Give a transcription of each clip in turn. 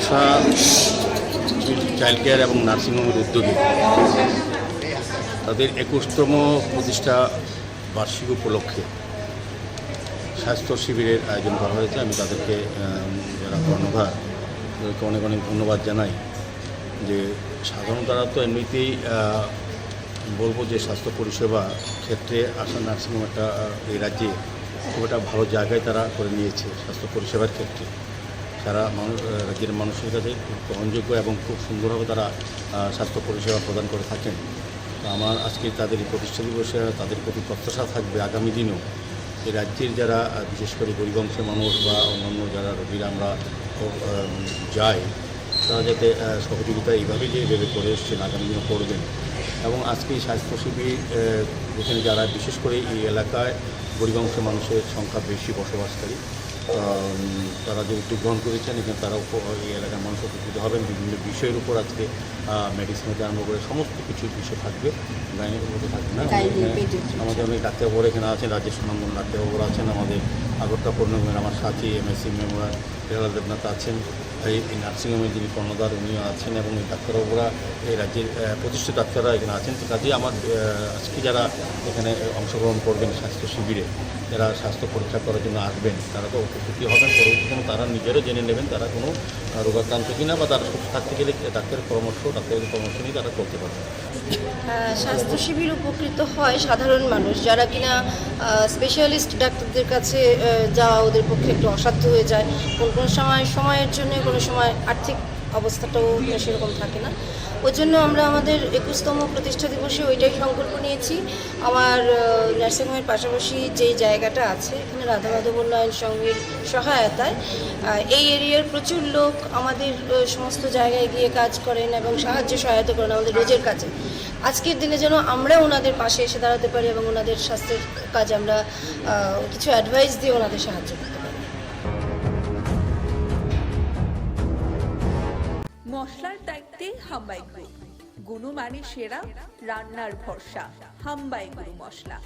আশা child care এবং নার্সিংহোমের উদ্যোগে তাদের 21তম প্রতিষ্ঠা বার্ষিক উপলক্ষে স্বাস্থ্য শিবিরের আয়োজন করা হয়েছে। আমি তাদেরকে যারা কর্ণধার তাদেরকে অনেক অনেক ধন্যবাদ জানাই। যে সাধারণ তারা তো এমনিতেই বলবো যে স্বাস্থ্য পরিষেবা ক্ষেত্রে আশা নার্সিংহোম একটা এই রাজ্যে খুব একটা ভালো জায়গায় তারা করে নিয়েছে স্বাস্থ্য পরিষেবার ক্ষেত্রে। তারা রাজ্যের মানুষের কাছে খুব গ্রহণযোগ্য এবং খুব সুন্দরভাবে তারা স্বাস্থ্য পরিষেবা প্রদান করে থাকেন। তো আমার আজকে তাদের এই প্রতিষ্ঠা দিবসে তাদের প্রতি প্রত্যাশা থাকবে আগামী দিনেও এই রাজ্যের যারা বিশেষ করে গরিব অংশের মানুষ বা অন্যান্য যারা রোগীরা আমরা যাই তারা যাতে সহযোগিতা এইভাবে যেভাবে করে এসছেন আগামী দিনে করবেন। এবং আজকে এই স্বাস্থ্য শিবির যেখানে যারা বিশেষ করে এই এলাকায় গরিব অংশের মানুষের সংখ্যা বেশি বসবাসকারী, তারা যে উদ্যোগ গ্রহণ করেছেন এখানে তারা এই এলাকার মানুষ উপকৃত হবেন। বিভিন্ন বিষয়ের উপর আজকে মেডিসিন থেকে আরম্ভ করে সমস্ত কিছু বিষয় থাকবে, গাইনির মধ্যে থাকবে না। আমাদের অনেক ডাক্তারবাবুরা এখানে আছেন, রাজ্যের সুনামগঞ্জ ডাক্তারবাবুরা আছেন, আমাদের আগরতলা পূর্ণিমের আমার সাথী MSc মেমোরা রেলা দেবনাথ আছেন, এই নার্সিংহোমের যিনি কর্ণধার উনিও আছেন, এবং এই ডাক্তারবাবুরা এই রাজ্যের প্রতিষ্ঠিত ডাক্তাররা এখানে আছেন। তো কাজেই আমার আজকে যারা এখানে অংশগ্রহণ করবেন স্বাস্থ্য শিবিরে, যারা স্বাস্থ্য পরীক্ষা করার জন্য আসবেন তারা তো উপকৃত হবেন। পরবর্তীতে তারা নিজেরও জেনে নেবেন তারা কোনো রোগাক্রান্ত কিনা, বা তারা সুস্থ থাকতে গেলে ডাক্তারের পরামর্শ নিয়ে তারা করতে পারবে। স্বাস্থ্য শিবির উপকৃত হয় সাধারণ মানুষ যারা কিনা স্পেশালিস্ট ডাক্তারদের কাছে যাওয়া ওদের পক্ষে একটু অসাধ্য হয়ে যায়। কোনো সময়ের জন্য কোনো সময় আর্থিক অবস্থাটাও সেরকম থাকে না। ওই জন্য আমরা আমাদের 21তম প্রতিষ্ঠা দিবসে ওইটাই সংকল্প নিয়েছি। আমার নার্সিংহোমের পাশাপাশি যেই জায়গাটা আছে এখানে রাধা মাধব উন্নয়ন সংঘের সহায়তায় এই এরিয়ার প্রচুর লোক আমাদের সমস্ত জায়গায় গিয়ে কাজ করেন এবং সহায়তা করেন আমাদের রোজের কাজে। আজকের দিনে যেন আমরা ওনাদের পাশে এসে দাঁড়াতে পারি এবং ওনাদের স্বাস্থ্যের কাজে আমরা কিছু অ্যাডভাইস দিয়ে ওনাদের সাহায্য করতে পারি। মশলার দায়িত্বে হাম্বাই গ্রুপ, গুণমানে সেরা, রান্নার ভরসা। হাম্বাই গুরু মশলা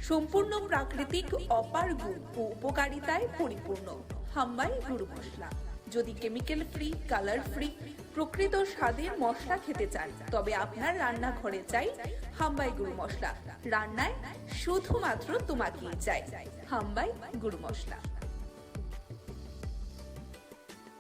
সম্পূর্ণ প্রাকৃতিক, অপার গুণ ও উপকারিতায় পরিপূর্ণ। হাম্বাই গুরু মশলা। যদি কেমিক্যাল ফ্রি, কালার ফ্রি, প্রকৃত স্বাদের মশলা খেতে চান তবে আপনার রান্নাঘরে চাই হাম্বাই গুরু মশলা। রান্নায় শুধুমাত্র তোমাকেই চাই হাম্বাই গুরু মশলা।